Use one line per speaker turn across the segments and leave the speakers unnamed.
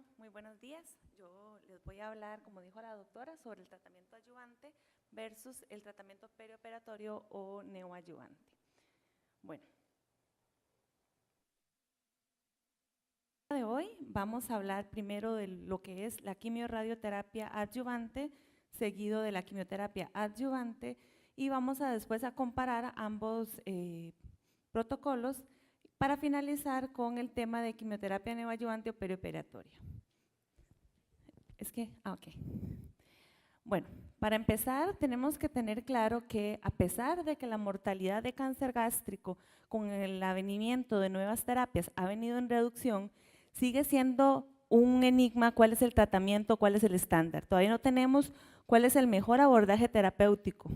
Bueno, muy buenos días. Yo les voy a hablar, como dijo la doctora, sobre el tratamiento adyuvante versus el tratamiento perioperatorio o neoadyuvante. Bueno, de hoy vamos a hablar primero de lo que es la quimiorradioterapia adyuvante, seguido de la quimioterapia adyuvante, y vamos a después a comparar ambos protocolos para finalizar con el tema de quimioterapia neoadyuvante o perioperatoria. Ok. Bueno, para empezar tenemos que tener claro que a pesar de que la mortalidad de cáncer gástrico con el avenimiento de nuevas terapias ha venido en reducción, sigue siendo un enigma cuál es el tratamiento, cuál es el estándar. Todavía no tenemos cuál es el mejor abordaje terapéutico.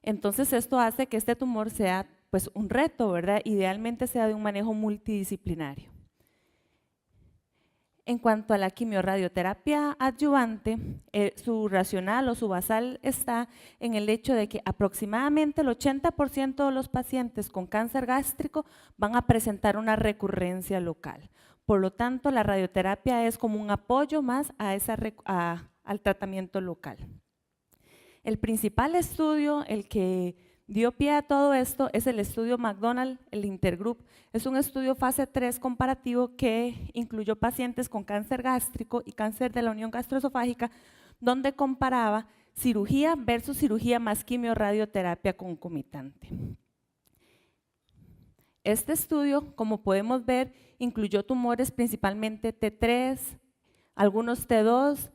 Entonces esto hace que este tumor sea pues un reto, ¿verdad? Idealmente sea de un manejo multidisciplinario. En cuanto a la quimiorradioterapia adyuvante, su racional o su basal está en el hecho de que aproximadamente el 80% de los pacientes con cáncer gástrico van a presentar una recurrencia local. Por lo tanto, la radioterapia es como un apoyo más al tratamiento local. El principal estudio, el que dio pie a todo esto, es el estudio McDonald, el Intergroup. Es un estudio fase 3 comparativo que incluyó pacientes con cáncer gástrico y cáncer de la unión gastroesofágica, donde comparaba cirugía versus cirugía más quimiorradioterapia concomitante. Este estudio, como podemos ver, incluyó tumores principalmente T3, algunos T2,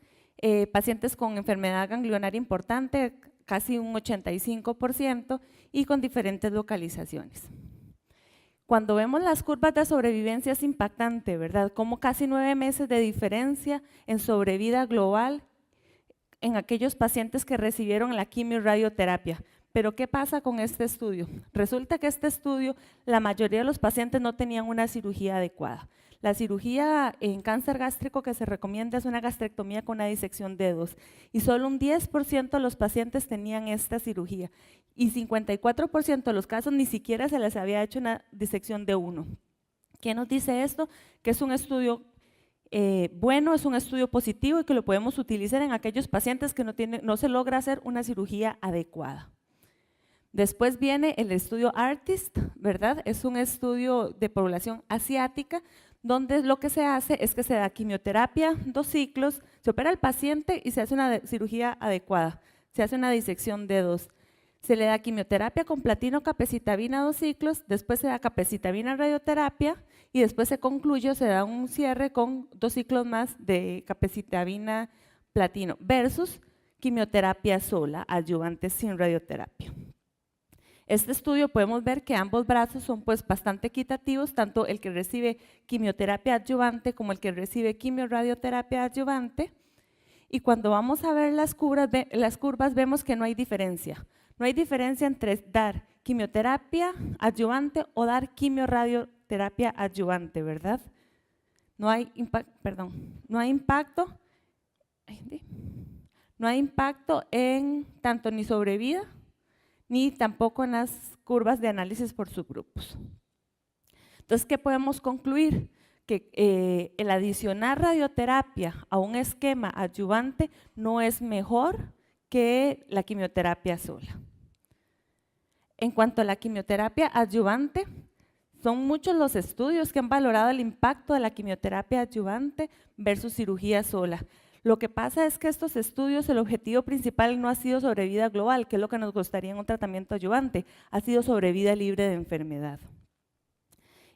pacientes con enfermedad ganglionaria importante, casi un 85%, y con diferentes localizaciones. Cuando vemos las curvas de sobrevivencia es impactante, ¿verdad? Como casi 9 meses de diferencia en sobrevida global en aquellos pacientes que recibieron la quimiorradioterapia. Pero ¿qué pasa con este estudio? Resulta que este estudio, la mayoría de los pacientes no tenían una cirugía adecuada. La cirugía en cáncer gástrico que se recomienda es una gastrectomía con una disección de dedos y solo un 10% de los pacientes tenían esta cirugía y 54% de los casos ni siquiera se les había hecho una disección de uno. ¿Qué nos dice esto? Que es un estudio bueno, es un estudio positivo y que lo podemos utilizar en aquellos pacientes que no se logra hacer una cirugía adecuada. Después viene el estudio ARTIST, ¿verdad? Es un estudio de población asiática donde lo que se hace es que se da quimioterapia 2 ciclos, se opera al paciente y se hace una cirugía adecuada, se hace una disección de dedos. Se le da quimioterapia con platino capecitabina 2 ciclos, después se da capecitabina radioterapia y después se concluye, se da un cierre con 2 ciclos más de capecitabina platino versus quimioterapia sola, adyuvante sin radioterapia. Este estudio podemos ver que ambos brazos son pues bastante equitativos, tanto el que recibe quimioterapia adyuvante como el que recibe quimiorradioterapia adyuvante. Y cuando vamos a ver las curvas vemos que no hay diferencia. No hay diferencia entre dar quimioterapia adyuvante o dar quimiorradioterapia adyuvante, ¿verdad? No hay impacto en tanto ni sobrevida ni tampoco en las curvas de análisis por subgrupos. Entonces, ¿qué podemos concluir? Que el adicionar radioterapia a un esquema adyuvante no es mejor que la quimioterapia sola. En cuanto a la quimioterapia adyuvante, son muchos los estudios que han valorado el impacto de la quimioterapia adyuvante versus cirugía sola. Lo que pasa es que estos estudios, el objetivo principal no ha sido sobrevida global, que es lo que nos gustaría en un tratamiento adyuvante, ha sido sobrevida libre de enfermedad.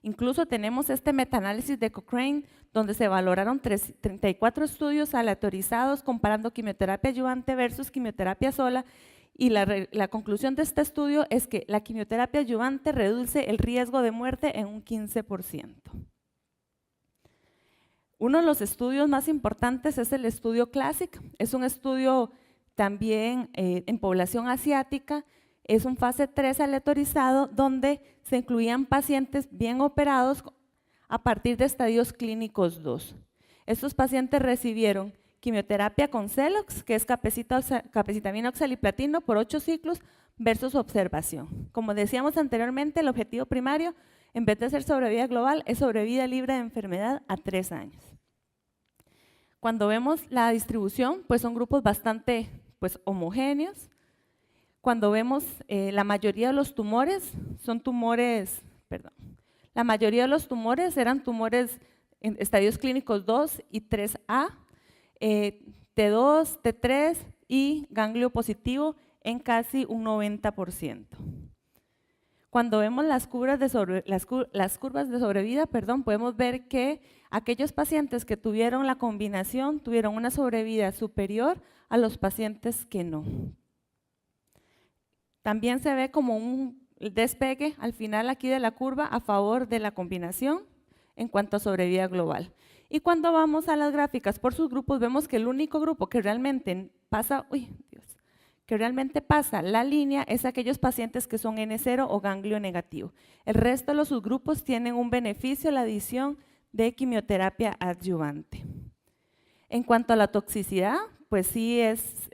Incluso tenemos este metaanálisis de Cochrane, donde se valoraron 34 estudios aleatorizados comparando quimioterapia adyuvante versus quimioterapia sola, y la conclusión de este estudio es que la quimioterapia adyuvante reduce el riesgo de muerte en un 15%. Uno de los estudios más importantes es el estudio CLASSIC, es un estudio también en población asiática, es un fase 3 aleatorizado donde se incluían pacientes bien operados a partir de estadios clínicos 2. Estos pacientes recibieron quimioterapia con Celox, que es capecitabina oxaliplatino por 8 ciclos versus observación. Como decíamos anteriormente, el objetivo primario, en vez de ser sobrevida global, es sobrevida libre de enfermedad a 3 años. Cuando vemos la distribución, pues son grupos bastante homogéneos. Cuando vemos la mayoría de los tumores, son tumores, perdón, la mayoría de los tumores eran tumores en estadios clínicos 2 y 3A, T2, T3 y ganglio positivo en casi un 90%. Cuando vemos las curvas de sobrevida, podemos ver que aquellos pacientes que tuvieron la combinación tuvieron una sobrevida superior a los pacientes que no. También se ve como un despegue al final aquí de la curva a favor de la combinación en cuanto a sobrevida global. Y cuando vamos a las gráficas por sus grupos, vemos que el único grupo que realmente pasa, la línea es aquellos pacientes que son N0 o ganglio negativo. El resto de los subgrupos tienen un beneficio la adición de quimioterapia adyuvante. En cuanto a la toxicidad, pues sí es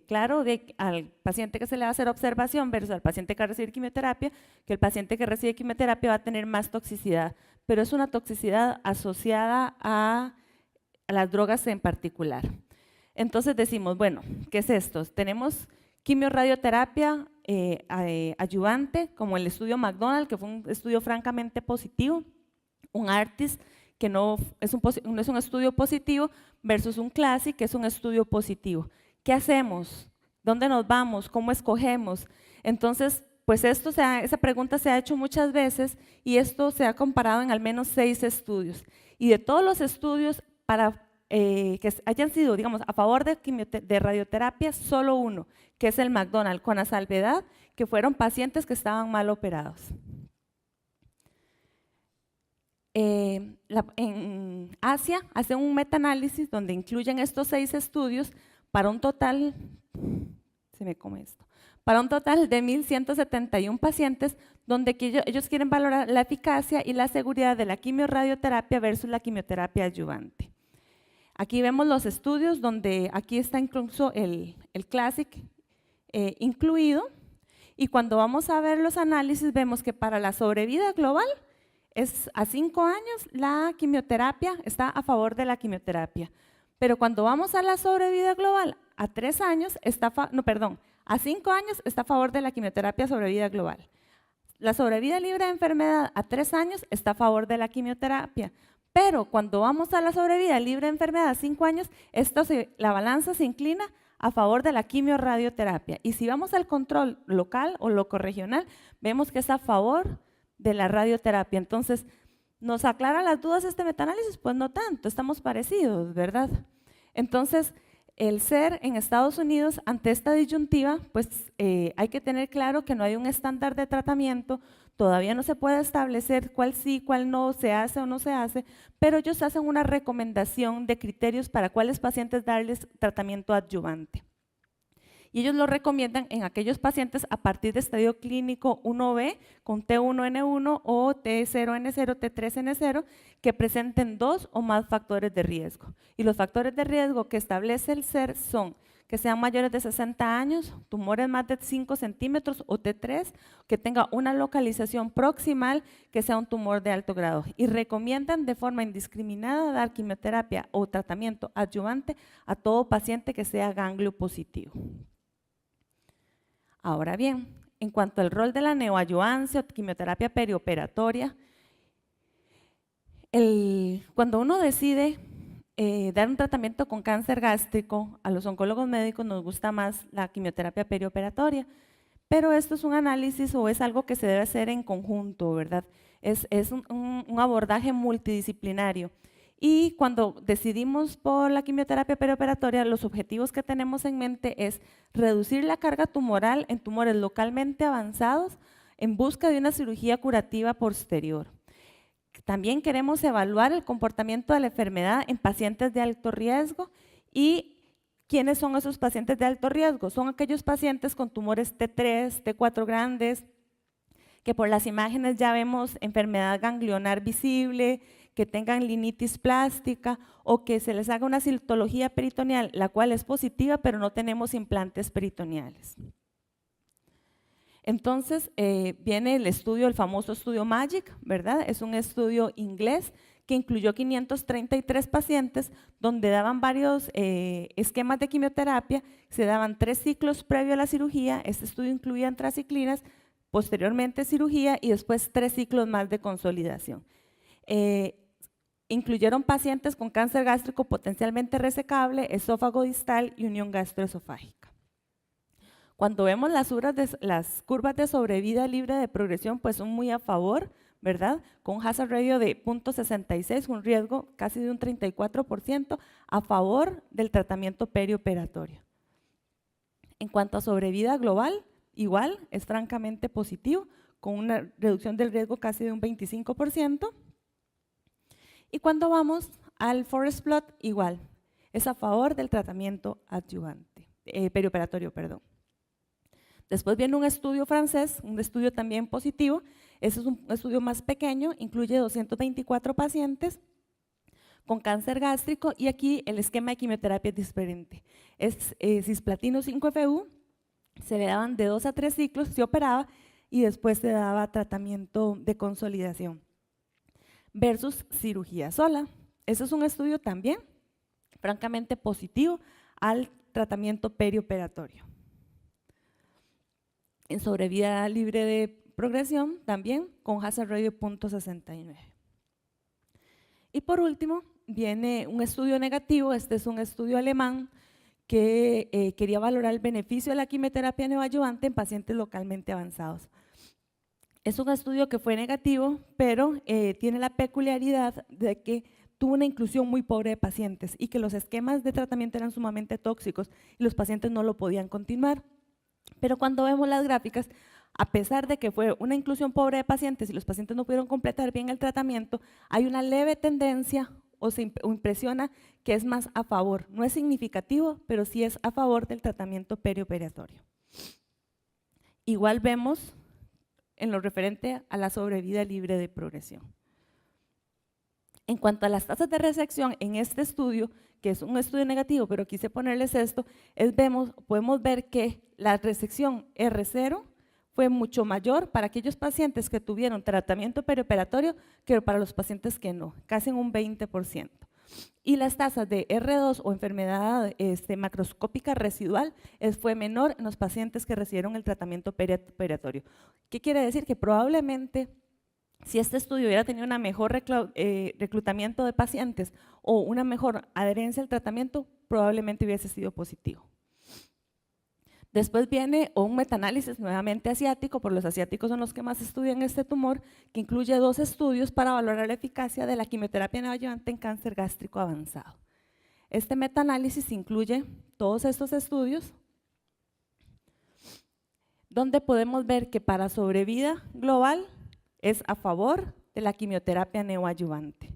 claro al paciente que se le va a hacer observación versus al paciente que va a recibir quimioterapia, que el paciente que recibe quimioterapia va a tener más toxicidad, pero es una toxicidad asociada a las drogas en particular. Entonces decimos, bueno, ¿qué es esto? Tenemos quimiorradioterapia adyuvante, como el estudio McDonald, que fue un estudio francamente positivo, un ARTIS, que no es un estudio positivo, versus un CLASSIC, que es un estudio positivo. ¿Qué hacemos? ¿Dónde nos vamos? ¿Cómo escogemos? Entonces, pues esa pregunta se ha hecho muchas veces y esto se ha comparado en al menos 6 estudios. Y de todos los estudios que hayan sido, digamos, a favor de radioterapia, solo uno, que es el McDonald, con la salvedad que fueron pacientes que estaban mal operados. En Asia hacen un metaanálisis donde incluyen estos 6 estudios para un total, para un total de 1.171 pacientes, donde ellos quieren valorar la eficacia y la seguridad de la quimiorradioterapia versus la quimioterapia adyuvante. Aquí vemos los estudios donde aquí está incluso el CLASSIC incluido, y cuando vamos a ver los análisis vemos que para la sobrevida global a 5 años la quimioterapia está a favor de la quimioterapia, pero cuando vamos a la sobrevida global a 3 años a 5 años está a favor de la quimioterapia sobrevida global. La sobrevida libre de enfermedad a 3 años está a favor de la quimioterapia, pero cuando vamos a la sobrevida libre de enfermedad a 5 años, la balanza se inclina a favor de la quimiorradioterapia. Y si vamos al control local o locorregional, vemos que es a favor de la radioterapia. Entonces, ¿nos aclara las dudas este metaanálisis? Pues no tanto, estamos parecidos, ¿verdad? Entonces, el ser en Estados Unidos ante esta disyuntiva, pues hay que tener claro que no hay un estándar de tratamiento, todavía no se puede establecer cuál sí, cuál no, se hace o no se hace, pero ellos hacen una recomendación de criterios para cuáles pacientes darles tratamiento adyuvante. Y ellos lo recomiendan en aquellos pacientes a partir de estadio clínico 1B con T1N1 o T0N0, T3N0 que presenten 2 o más factores de riesgo. Y los factores de riesgo que establece el SER son que sean mayores de 60 años, tumores más de 5 centímetros o T3, que tenga una localización proximal, que sea un tumor de alto grado. Y recomiendan de forma indiscriminada dar quimioterapia o tratamiento adyuvante a todo paciente que sea ganglio positivo. Ahora bien, en cuanto al rol de la neoadyuvancia o quimioterapia perioperatoria, cuando uno decide dar un tratamiento con cáncer gástrico, a los oncólogos médicos nos gusta más la quimioterapia perioperatoria, pero esto es un análisis o es algo que se debe hacer en conjunto, ¿verdad? Es un abordaje multidisciplinario. Y cuando decidimos por la quimioterapia perioperatoria, los objetivos que tenemos en mente es reducir la carga tumoral en tumores localmente avanzados en busca de una cirugía curativa posterior. También queremos evaluar el comportamiento de la enfermedad en pacientes de alto riesgo. ¿Y quiénes son esos pacientes de alto riesgo? Son aquellos pacientes con tumores T3, T4 grandes, que por las imágenes ya vemos enfermedad ganglionar visible, que tengan linitis plástica o que se les haga una citología peritoneal, la cual es positiva, pero no tenemos implantes peritoneales. Entonces viene el famoso estudio MAGIC, ¿verdad? Es un estudio inglés que incluyó 533 pacientes, donde daban varios esquemas de quimioterapia, se daban 3 ciclos previo a la cirugía, este estudio incluía antraciclinas, posteriormente cirugía y después 3 ciclos más de consolidación. Incluyeron pacientes con cáncer gástrico potencialmente resecable, esófago distal y unión gastroesofágica. Cuando vemos las curvas de sobrevida libre de progresión, pues son muy a favor, ¿verdad? Con un hazard ratio de 0.66, un riesgo casi de un 34% a favor del tratamiento perioperatorio. En cuanto a sobrevida global, igual es francamente positivo, con una reducción del riesgo casi de un 25%. Y cuando vamos al forest plot, igual, es a favor del tratamiento adyuvante, perioperatorio, perdón. Después viene un estudio francés, un estudio también positivo, ese es un estudio más pequeño, incluye 224 pacientes con cáncer gástrico y aquí el esquema de quimioterapia es diferente. Es cisplatino 5-FU, se le daban de 2 a 3 ciclos, se operaba y después se daba tratamiento de consolidación versus cirugía sola. Ese es un estudio también francamente positivo al tratamiento perioperatorio. En sobrevida libre de progresión también con hazard ratio 0.69. Y por último viene un estudio negativo, este es un estudio alemán que quería valorar el beneficio de la quimioterapia neoadyuvante en pacientes localmente avanzados. Es un estudio que fue negativo, pero tiene la peculiaridad de que tuvo una inclusión muy pobre de pacientes y que los esquemas de tratamiento eran sumamente tóxicos y los pacientes no lo podían continuar. Pero cuando vemos las gráficas, a pesar de que fue una inclusión pobre de pacientes y los pacientes no pudieron completar bien el tratamiento, hay una leve tendencia o impresiona que es más a favor. No es significativo, pero sí es a favor del tratamiento perioperatorio. Igual vemos en lo referente a la sobrevida libre de progresión. En cuanto a las tasas de resección en este estudio, que es un estudio negativo, pero quise ponerles esto, podemos ver que la resección R0 fue mucho mayor para aquellos pacientes que tuvieron tratamiento perioperatorio que para los pacientes que no, casi en un 20%. Y las tasas de R2 o enfermedad macroscópica residual fue menor en los pacientes que recibieron el tratamiento perioperatorio. ¿Qué quiere decir? Que probablemente si este estudio hubiera tenido un mejor reclutamiento de pacientes o una mejor adherencia al tratamiento, probablemente hubiese sido positivo. Después viene un metaanálisis nuevamente asiático, por los asiáticos son los que más estudian este tumor, que incluye 2 estudios para valorar la eficacia de la quimioterapia neoadyuvante en cáncer gástrico avanzado. Este metaanálisis incluye todos estos estudios, donde podemos ver que para sobrevida global es a favor de la quimioterapia neoadyuvante.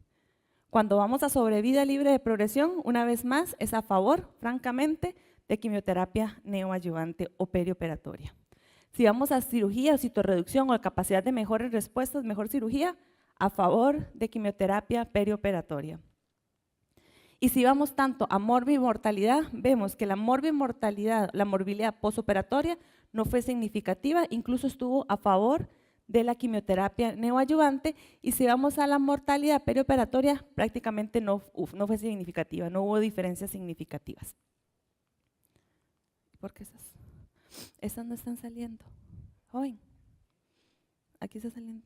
Cuando vamos a sobrevida libre de progresión, una vez más es a favor, francamente, de quimioterapia neoadyuvante o perioperatoria. Si vamos a cirugía o citorreducción o capacidad de mejores respuestas, mejor cirugía, a favor de quimioterapia perioperatoria. Y si vamos tanto a morbimortalidad, vemos que la morbilidad posoperatoria no fue significativa, incluso estuvo a favor de la quimioterapia neoadyuvante, y si vamos a la mortalidad perioperatoria, prácticamente no fue significativa, no hubo diferencias significativas. ¿Por qué esas no están saliendo? Joven, aquí está saliendo.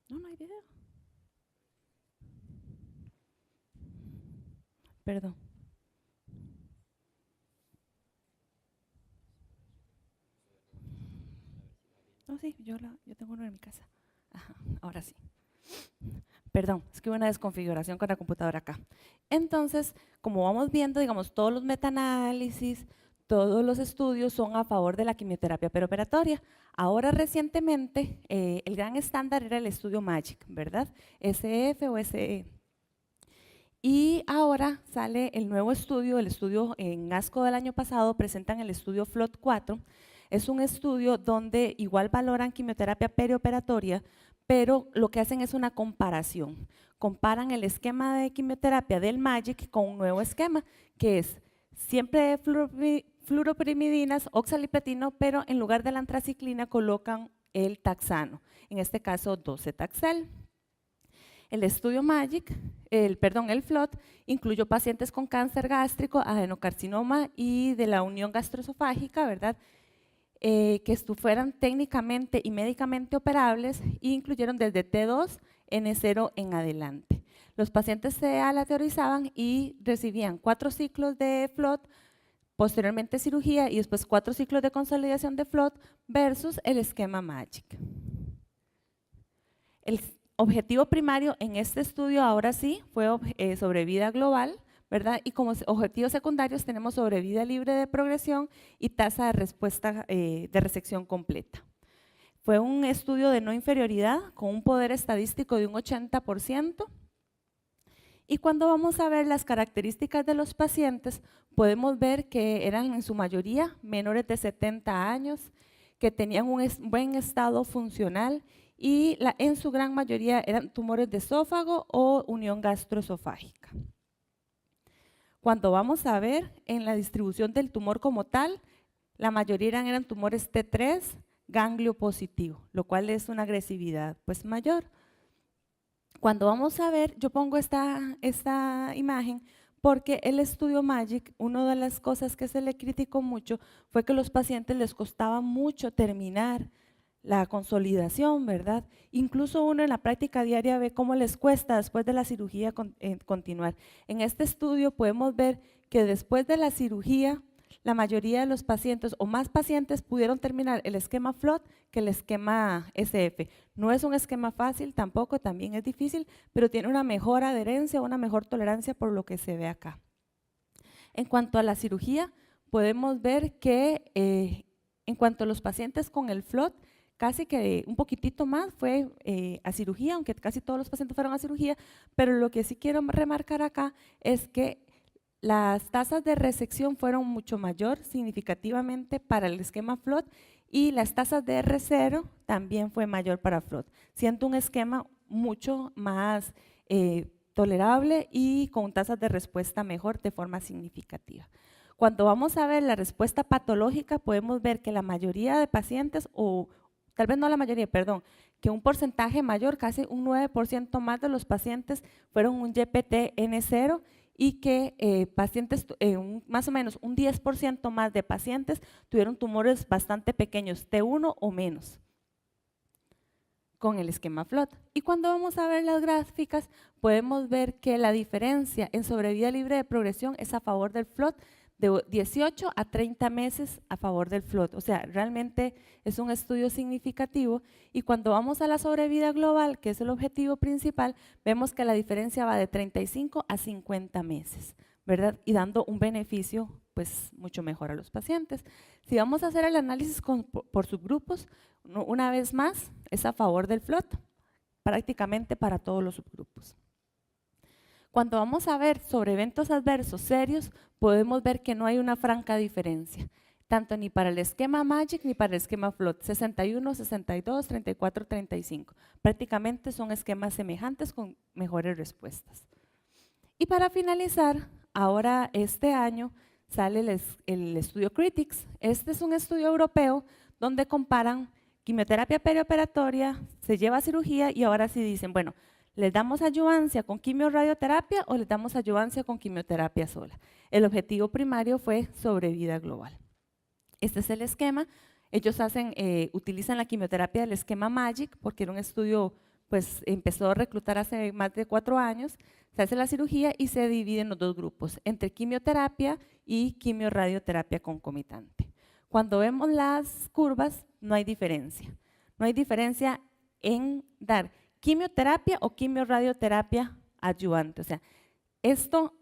No hay video. Perdón. No, sí, yo tengo uno en mi casa. Ajá, ahora sí. Perdón, es que hubo una desconfiguración con la computadora acá. Entonces, como vamos viendo, digamos, todos los metaanálisis, todos los estudios son a favor de la quimioterapia perioperatoria. Ahora recientemente, el gran estándar era el estudio MAGIC, ¿verdad? SF o SE. Y ahora sale el nuevo estudio, el estudio en ASCO del año pasado, presentan el estudio FLOT4. Es un estudio donde igual valoran quimioterapia perioperatoria, pero lo que hacen es una comparación. Comparan el esquema de quimioterapia del MAGIC con un nuevo esquema, que es siempre fluoropirimidinas, oxaliplatino, pero en lugar de la antraciclina colocan el taxano, en este caso 12-taxel. El estudio el FLOT, incluyó pacientes con cáncer gástrico, adenocarcinoma y de la unión gastroesofágica, ¿verdad? Que fueran técnicamente y médicamente operables e incluyeron desde T2, N0 en adelante. Los pacientes se aleatorizaban y recibían 4 ciclos de FLOT, posteriormente cirugía y después 4 ciclos de consolidación de FLOT versus el esquema MAGIC. El objetivo primario en este estudio ahora sí fue sobrevida global, ¿verdad? Y como objetivos secundarios tenemos sobrevida libre de progresión y tasa de respuesta de resección completa. Fue un estudio de no inferioridad con un poder estadístico de un 80%. Y cuando vamos a ver las características de los pacientes, podemos ver que eran en su mayoría menores de 70 años, que tenían un buen estado funcional y en su gran mayoría eran tumores de esófago o unión gastroesofágica. Cuando vamos a ver en la distribución del tumor como tal, la mayoría eran tumores T3, ganglio positivo, lo cual es una agresividad pues mayor. Cuando vamos a ver, yo pongo esta imagen porque el estudio MAGIC, una de las cosas que se le criticó mucho fue que a los pacientes les costaba mucho terminar la consolidación, ¿verdad? Incluso uno en la práctica diaria ve cómo les cuesta después de la cirugía continuar. En este estudio podemos ver que después de la cirugía, la mayoría de los pacientes o más pacientes pudieron terminar el esquema FLOT que el esquema SF. No es un esquema fácil tampoco, también es difícil, pero tiene una mejor adherencia, una mejor tolerancia por lo que se ve acá. En cuanto a la cirugía, podemos ver que en cuanto a los pacientes con el FLOT, casi que un poquitito más fue a cirugía, aunque casi todos los pacientes fueron a cirugía, pero lo que sí quiero remarcar acá es que las tasas de resección fueron mucho mayor significativamente para el esquema FLOT y las tasas de R0 también fue mayor para FLOT, siendo un esquema mucho más tolerable y con tasas de respuesta mejor de forma significativa. Cuando vamos a ver la respuesta patológica, podemos ver que la mayoría de pacientes, o tal vez no la mayoría, perdón, que un porcentaje mayor, casi un 9% más de los pacientes fueron un YPT N0 y que pacientes, más o menos un 10% más de pacientes tuvieron tumores bastante pequeños, T1 o menos, con el esquema FLOT. Y cuando vamos a ver las gráficas, podemos ver que la diferencia en sobrevida libre de progresión es a favor del FLOT, de 18 a 30 meses a favor del FLOT, o sea, realmente es un estudio significativo. Y cuando vamos a la sobrevida global, que es el objetivo principal, vemos que la diferencia va de 35 a 50 meses, ¿verdad? Y dando un beneficio pues mucho mejor a los pacientes. Si vamos a hacer el análisis por subgrupos, una vez más es a favor del FLOT, prácticamente para todos los subgrupos. Cuando vamos a ver sobre eventos adversos serios, podemos ver que no hay una franca diferencia, tanto ni para el esquema MAGIC ni para el esquema FLOT, 61, 62, 34, 35. Prácticamente son esquemas semejantes con mejores respuestas. Y para finalizar, ahora este año sale el estudio CRITICS. Este es un estudio europeo donde comparan quimioterapia perioperatoria, se lleva a cirugía y ahora sí dicen, bueno, ¿les damos adyuvancia con quimio-radioterapia o les damos adyuvancia con quimioterapia sola? El objetivo primario fue sobrevida global. Este es el esquema. Ellos utilizan la quimioterapia del esquema MAGIC porque era un estudio, pues empezó a reclutar hace más de 4 años. Se hace la cirugía y se divide en los 2 grupos, entre quimioterapia y quimio-radioterapia concomitante. Cuando vemos las curvas, no hay diferencia. No hay diferencia en dar quimioterapia o quimio-radioterapia adyuvante. O sea, esto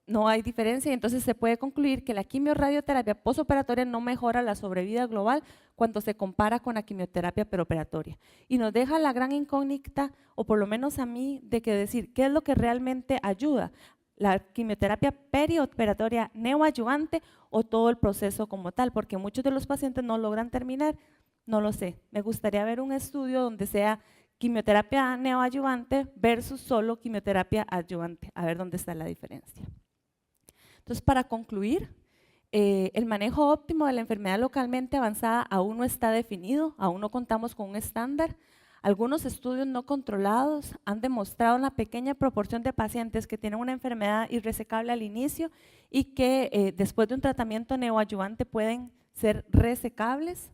no hay diferencia y entonces se puede concluir que la quimio-radioterapia postoperatoria no mejora la sobrevida global cuando se compara con la quimioterapia peroperatoria. Y nos deja la gran incógnita, o por lo menos a mí, de que decir qué es lo que realmente ayuda, la quimioterapia perioperatoria neoadyuvante o todo el proceso como tal, porque muchos de los pacientes no logran terminar, no lo sé. Me gustaría ver un estudio donde sea quimioterapia neoadyuvante versus solo quimioterapia adyuvante, a ver dónde está la diferencia. Entonces, para concluir, El manejo óptimo de la enfermedad localmente avanzada aún no está definido, aún no contamos con un estándar. Algunos estudios no controlados han demostrado una pequeña proporción de pacientes que tienen una enfermedad irresecable al inicio y que después de un tratamiento neoadyuvante pueden ser resecables.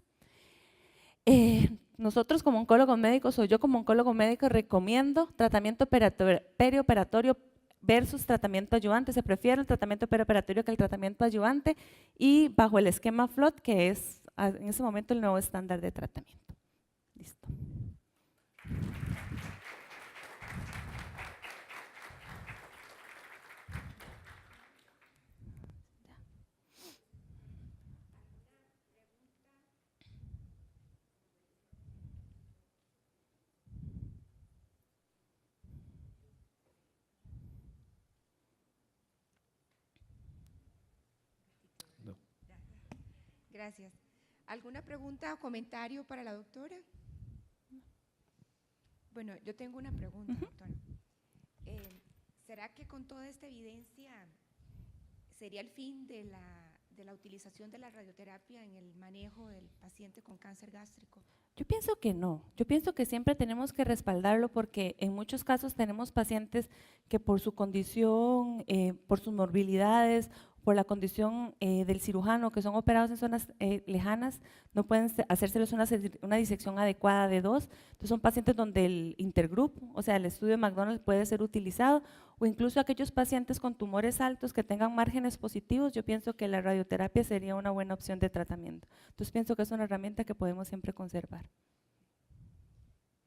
Nosotros como oncólogos médicos, o yo como oncólogo médico, recomiendo tratamiento perioperatorio versus tratamiento adyuvante. Se prefiere el tratamiento perioperatorio que el tratamiento adyuvante y bajo el esquema FLOT, que es en ese momento el nuevo estándar de tratamiento. Listo.
No.
Gracias. ¿Alguna pregunta o comentario para la doctora? Bueno, yo tengo una pregunta, doctora. ¿Será que con toda esta evidencia sería el fin de la utilización de la radioterapia en el manejo del paciente con cáncer gástrico?
Yo pienso que no, yo pienso que siempre tenemos que respaldarlo porque en muchos casos tenemos pacientes que por su condición, por sus morbilidades, por la condición del cirujano, que son operados en zonas lejanas, no pueden hacérselos una disección adecuada de dos. Entonces son pacientes donde el intergroup, o sea, el estudio de McDonald puede ser utilizado, o incluso aquellos pacientes con tumores altos que tengan márgenes positivos, yo pienso que la radioterapia sería una buena opción de tratamiento. Entonces pienso que es una herramienta que podemos siempre conservar.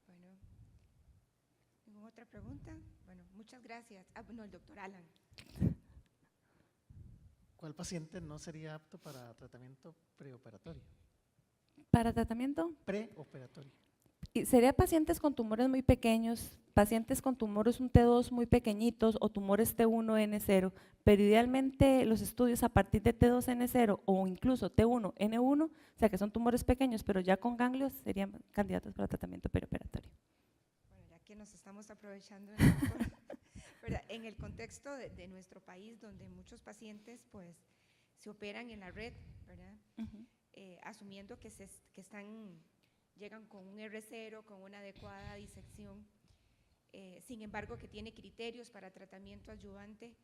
Bueno, ¿ninguna otra pregunta? Bueno, muchas gracias. No, el doctor Alan.
¿Cuál paciente no sería apto para tratamiento preoperatorio?
¿Para tratamiento?
Preoperatorio.
Y sería pacientes con tumores muy pequeños, pacientes con tumores un T2 muy pequeñitos o tumores T1, N0, pero idealmente los estudios a partir de T2, N0 o incluso T1, N1, o sea que son tumores pequeños pero ya con ganglios, serían candidatos para tratamiento perioperatorio.
Bueno, ya que nos estamos aprovechando, ¿verdad? En el contexto de nuestro país, donde muchos pacientes pues se operan en la red, ¿verdad? Asumiendo que llegan con un R0, con una adecuada disección, sin embargo que tiene criterios para tratamiento adyuvante,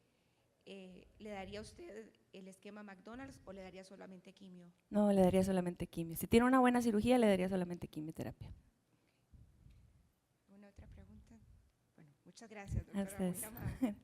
¿le daría usted el esquema McDonald's o le daría solamente quimio?
No, le daría solamente quimio. Si tiene una buena cirugía, le daría solamente quimioterapia.
¿Alguna otra pregunta? Bueno, muchas gracias, doctora. Muy amable.